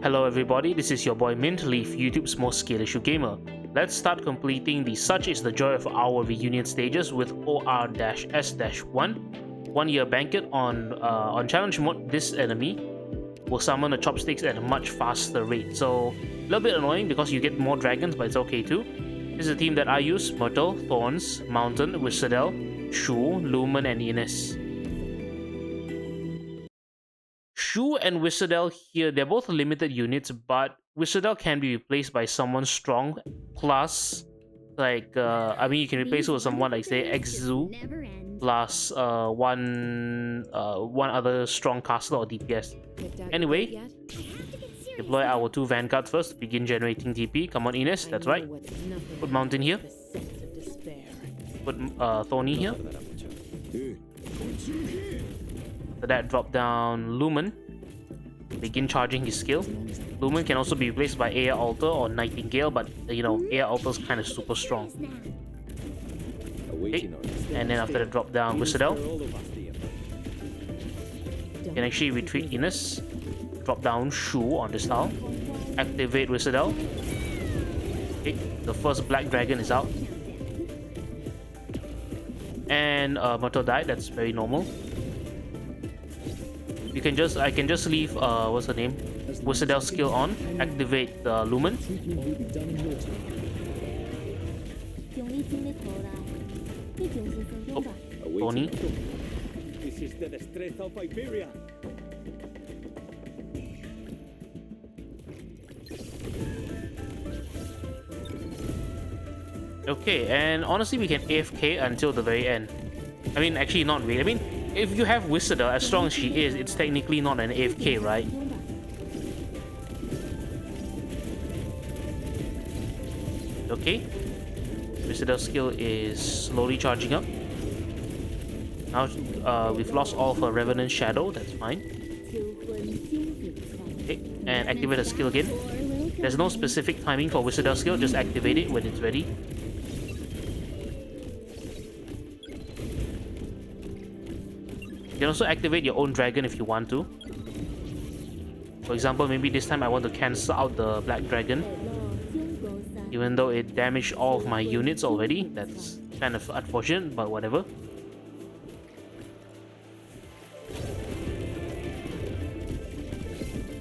Hello everybody, this is your boy Mintleaf, YouTube's most skilled issue gamer. Let's start completing the Such is the Joy of Our Reunion stages with OR-S-1. 1 year banquet on challenge mode. This enemy will summon the chopsticks at a much faster rate. So a little bit annoying because you get more dragons, but it's okay too. This is the team that I use: Myrtle, Thorns, Mountain, Whissadel, Shu, Lumen, and Ines. Shu and Whissadel here, they're both limited units, but Whissadel can be replaced by someone strong. Plus, like, you can replace it with someone like, say, Exu, plus one other strong caster or DPS. Anyway, deploy our 2 Vanguards first to begin generating TP. Come on, Ines, that's right. Put Mountain here. Put Thorny here. So that drop down Lumen. Begin charging his skill. Lumen can also be replaced by Air Altar or Nightingale, but you know, Air Altar is kind of super strong. Okay. And then after the drop down Whissadel, you can actually retreat Ines. Drop down Shu on this tile. Activate Whissadel. Okay, the first Black Dragon is out. And Myrtle died, that's very normal. I can just leave what's her name? Whissadel skill on. Activate the Lumen. Oh, Tony. This is the strength of Iberia. Okay, and honestly we can AFK until the very end. I mean, actually not really. I mean, if you have Whissadel, as strong as she is, it's technically not an AFK, right? Okay. Whissadel's skill is slowly charging up. Now we've lost all of her Revenant Shadow, that's fine. Okay, and activate her skill again. There's no specific timing for Whissadel's skill, just activate it when it's ready. You can also activate your own dragon if you want to. For example, maybe this time I want to cancel out the Black Dragon. Even though it damaged all of my units already. That's kind of unfortunate, but whatever.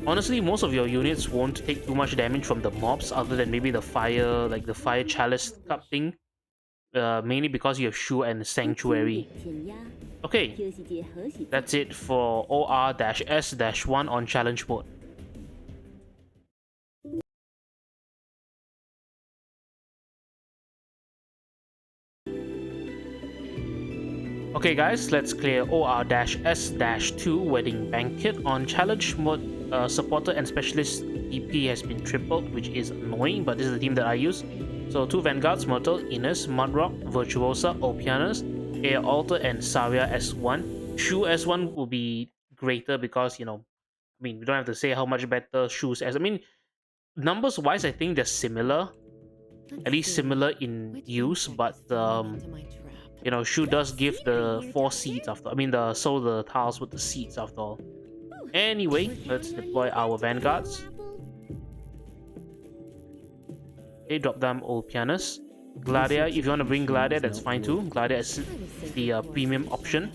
Honestly, most of your units won't take too much damage from the mobs other than maybe the fire, like the Fire Chalice cup thing. Mainly because you have Shu and Sanctuary. Okay, that's it for OR-S-1 on challenge mode. Okay guys, let's clear OR-S-2 Wedding Banquet. On challenge mode, supporter and specialist DP has been tripled, which is annoying, but this is the team that I use. So 2 Vanguards, Myrtle, Ines, Mudrock, Virtuosa, Opianus, Air Altar, and Saria S1. Shu S1 will be greater because, you know, I mean, we don't have to say how much better Shu's S. I mean, numbers wise, I think they're similar. At least similar in use, but you know, Shu does give the 4 seeds after. I mean, the tiles with the seeds after all. Anyway, let's deploy our Vanguards. Okay, drop down Opianus. Gladia, if you want to bring Gladia, that's fine too. Gladia is the premium option.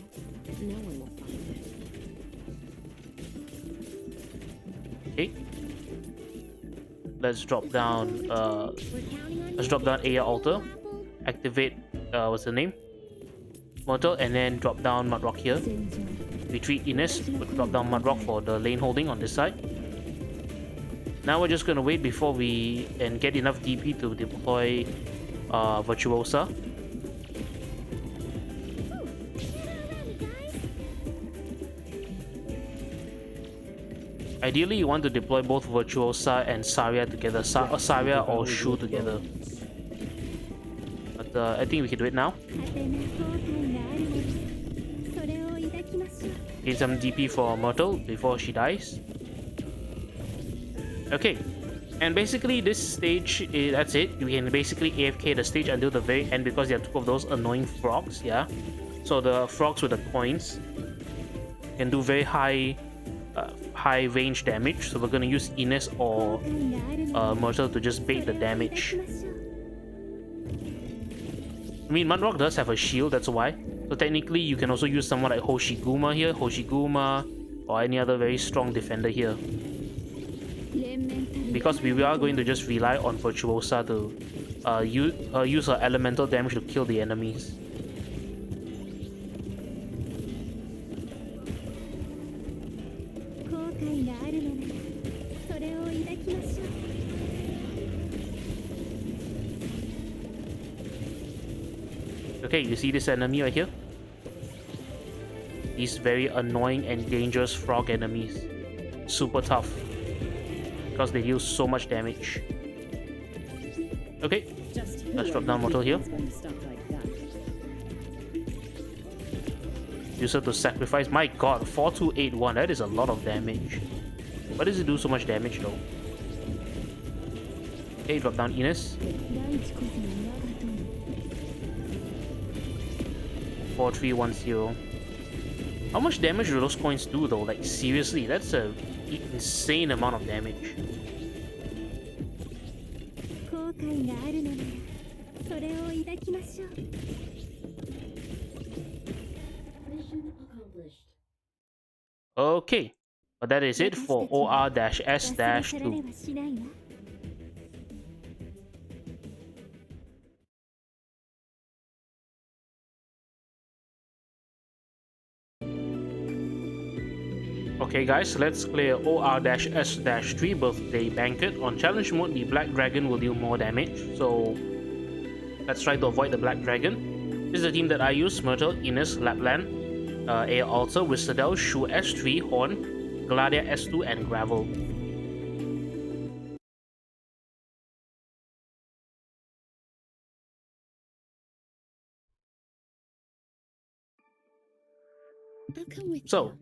Okay. Let's drop down Air Altar. Activate what's the name? Myrtle, and then drop down Mudrock here. Retreat Ines, drop down Mudrock for the lane holding on this side. Now we're just gonna wait before we can get enough DP to deploy Virtuosa. Ideally, you want to deploy both Virtuosa and Saria together, Saria or Shu together. But I think we can do it now. Get some DP for Myrtle before she dies. Okay, and basically this stage, that's it. You can basically AFK the stage until the very end because there are 2 of those annoying frogs, yeah? So the frogs with the coins can do very high high range damage, so we're gonna use Ines or Myrtle to just bait the damage. I mean, Mudrock does have a shield, that's why. So technically, you can also use someone like Hoshiguma here, or any other very strong defender here. Because we are going to just rely on Virtuosa to use her elemental damage to kill the enemies. Okay, you see this enemy right here? These very annoying and dangerous frog enemies. Super tough. Because they deal so much damage. Okay, let's drop down Mortal here. Use her to sacrifice. My god, 4281, that is a lot of damage. Why does it do so much damage though? Okay, drop down Ines. 4310. How much damage do those coins do though? Like seriously, that's a insane amount of damage. Okay, but that is it for OR-S-2. Okay guys, let's clear OR-S-3 Birthday Banquet. On challenge mode, the Black Dragon will deal more damage, so let's try to avoid the Black Dragon. This is the team that I use: Myrtle, Ines, Lapland, Air Altar, Wistadel, Shu S3, Horn, Gladia S2, and Gravel. So,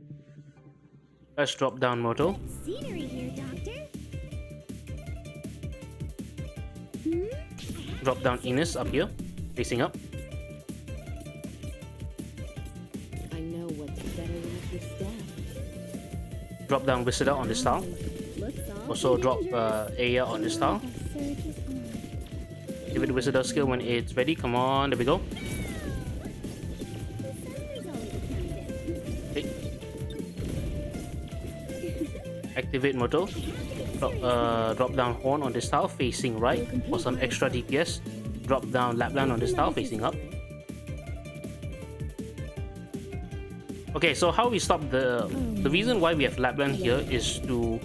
let's drop down Myrtle. Drop down Ines up here, facing up. Drop down Wistadel on this tile. Also drop Aya on this tile. Give it the Wistadel skill when it's ready. Come on, there we go. Okay. Activate Myrtle. Drop down Horn on this tile, facing right for some extra DPS. Drop down Lapland on this tile, facing up. Okay, so how we stop the reason why we have Lapland here is to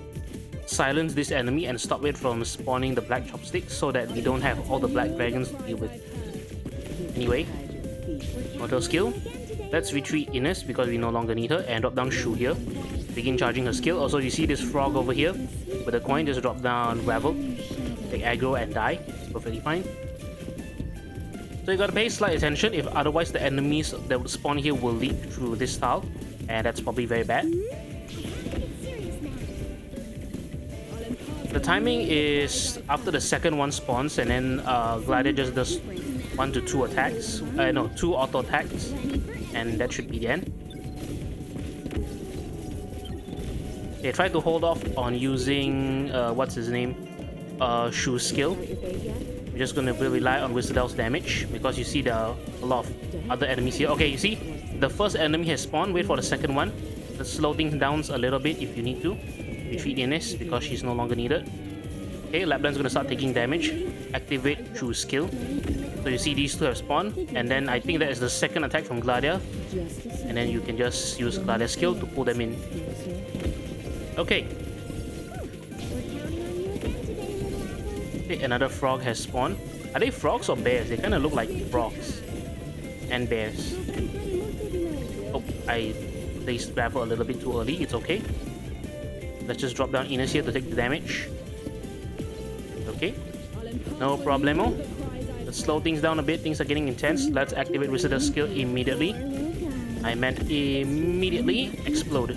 silence this enemy and stop it from spawning the black chopsticks so that we don't have all the black dragons to deal with. Anyway, Myrtle skill. Let's retreat Ines because we no longer need her, and drop down Shu here. Begin charging her skill. Also, you see this frog over here with a coin, just drop down Gravel, take aggro and die. It's perfectly fine. So you gotta pay slight attention, if otherwise the enemies that would spawn here will leak through this tile, and that's probably very bad. The timing is after the second one spawns, and then Glider just does 1 to 2 attacks. No, 2 auto attacks, and that should be the end. Okay, try to hold off on using what's his name? Shu's skill. We're just gonna rely on Wistadel's damage because you see there are a lot of other enemies here. Okay, you see the first enemy has spawned. Wait for the second one. Let's slow things down a little bit if you need to. Retreat Ines because she's no longer needed. Okay, Lapland's gonna start taking damage. Activate Shu's skill. So you see these two have spawned, and then I think that is the second attack from Gladia, and then you can just use Gladia's skill to pull them in. Okay. Okay, another frog has spawned. Are they frogs or bears? They kind of look like frogs and bears. Oh, I placed Gravel a little bit too early. It's okay. Let's just drop down Ines here to take the damage. Okay, no problemo. Let's slow things down a bit. Things are getting intense. Let's activate Wizard's skill immediately. I meant immediately. Explode.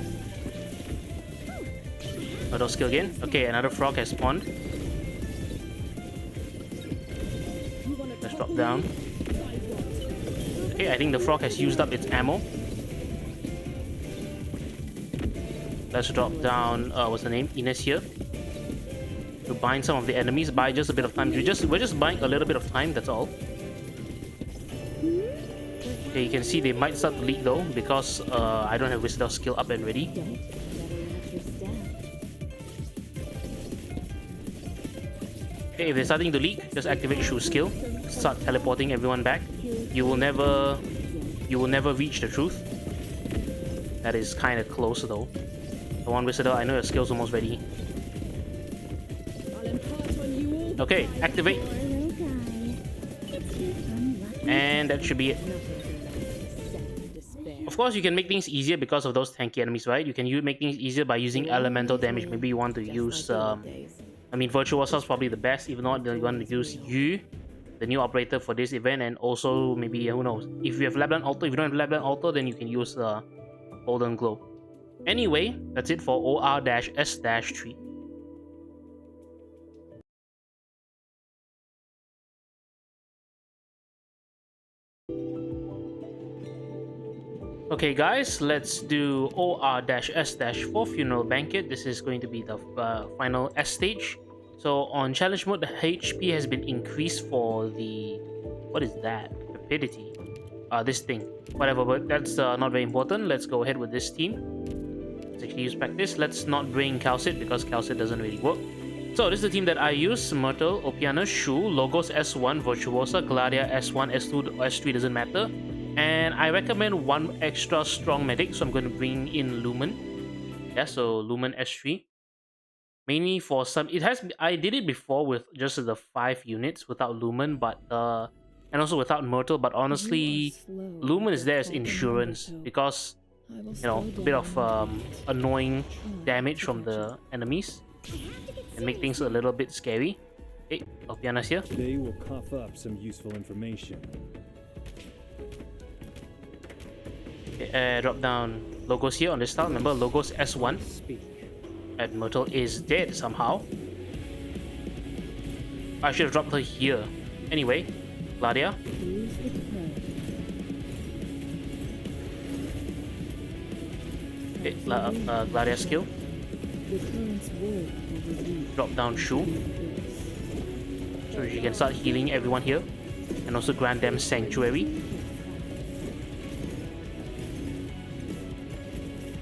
Auto skill again. Okay, another frog has spawned. Let's drop down. Okay, I think the frog has used up its ammo. Let's drop down, what's the name? Ines here. To bind some of the enemies, buy just a bit of time. We're just buying a little bit of time, that's all. Okay, you can see they might start to leak though, because I don't have Wizard skill up and ready. Okay, if they're starting to leak, just activate Shoe skill. Start teleporting everyone back. You will never reach the truth. That is kind of close though. The one Wizard, I know your skill's almost ready. Okay, activate. And that should be it. Of course, you can make things easier because of those tanky enemies, right? You can make things easier by using elemental damage. Maybe you want to use, I mean, Virtuosa is probably the best. If not, you want to use Yu, the new operator for this event, and also maybe, who knows, if you have Labland Alto. If you don't have Labland Alto, then you can use Golden Glow. Anyway, that's it for OR-S-3. Okay guys, let's do OR-S-4 Funeral Banquet. This is going to be the final S stage. So on challenge mode, the HP has been increased for the... what is that? Rapidity. This thing. Whatever, but that's not very important. Let's go ahead with this team. Let's actually use practice. Let's not bring Calcit because Calcit doesn't really work. So this is the team that I use. Myrtle, Opiana, Shu, Logos S1, Virtuosa, Gladia S1, S2, S3 doesn't matter. And I recommend one extra strong medic, so I'm going to bring in Lumen. Yeah, so Lumen S3. Mainly for some, I did it before with just the 5 units without Lumen, but and also without Myrtle, but honestly, Lumen is there as insurance because, you know, a bit of annoying damage from the enemies and make things a little bit scary. Okay, Opiana's here. They will cough up some useful information. Drop down Logos here on this tile. Remember, Logos S1. And Myrtle is dead somehow. I should have dropped her here. Anyway, Gladia. Okay, Gladia skill. Drop down Shu. So she can start healing everyone here. And also grant them Sanctuary.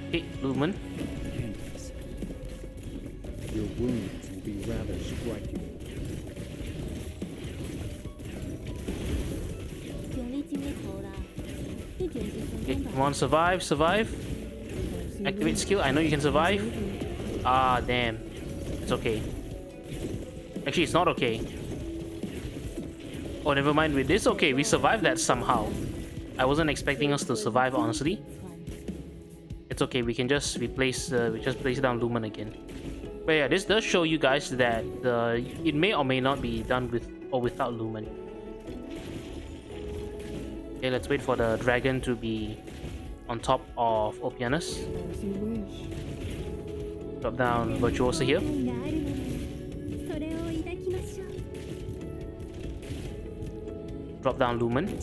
Okay, Lumen. Your wounds will be rather striking. Okay, come on, survive. Activate skill. I know you can survive. Ah, damn. It's okay. Actually, it's not okay. Oh, never mind. With this, okay, we survived that somehow. I wasn't expecting us to survive, honestly. It's okay. We can just replace. We just place down Lumen again. But yeah, this does show you guys that it may or may not be done with or without Lumen. Okay, let's wait for the dragon to be on top of Opianus. Drop down Virtuosa here. Drop down Lumen.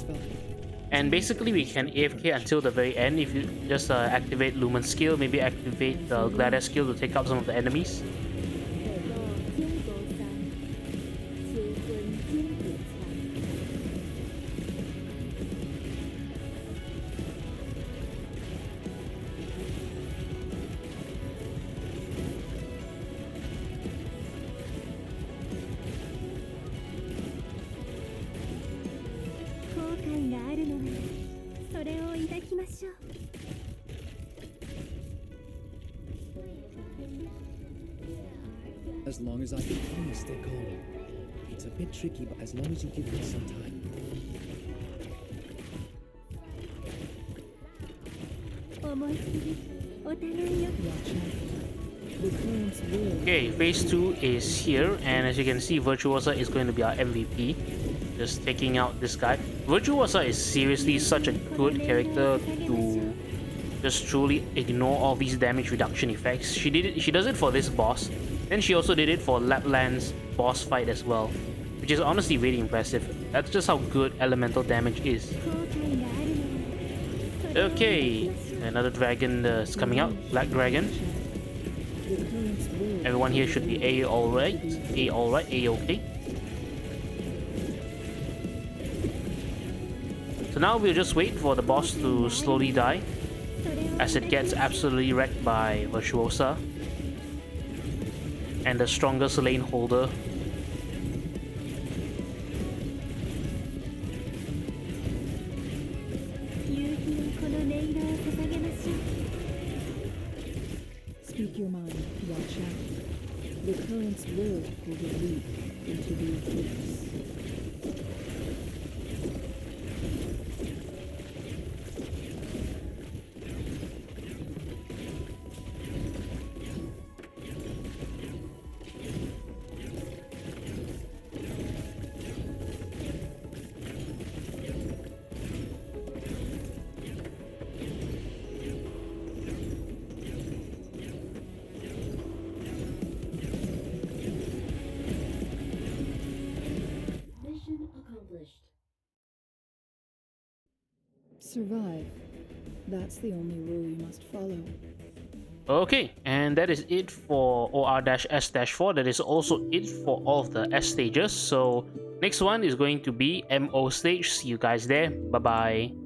And basically we can AFK until the very end if you just activate Lumen's skill, maybe activate the Gladia skill to take out some of the enemies. As long as I can promise they're calling. It's a bit tricky, but as long as you give them some time. Okay, phase 2 is here, and as you can see, Virtuosa is going to be our MVP. Just taking out this guy. Virtuosa is seriously such a good character to just truly ignore all these damage reduction effects. She does it for this boss. Then she also did it for Lapland's boss fight as well, which is honestly really impressive. That's just how good elemental damage is. Okay, another dragon is coming out, Black Dragon. Everyone here should be A alright. A alright, A okay. So now we'll just wait for the boss to slowly die as it gets absolutely wrecked by Virtuosa and the strongest lane holder. Speak your mind, watch out. The current's will lead into the eclipse. Survive. That's the only rule you must follow. Okay, and that is it for OR-S-4. That is also it for all of the S stages. So next one is going to be MO stage. See you guys there. Bye bye.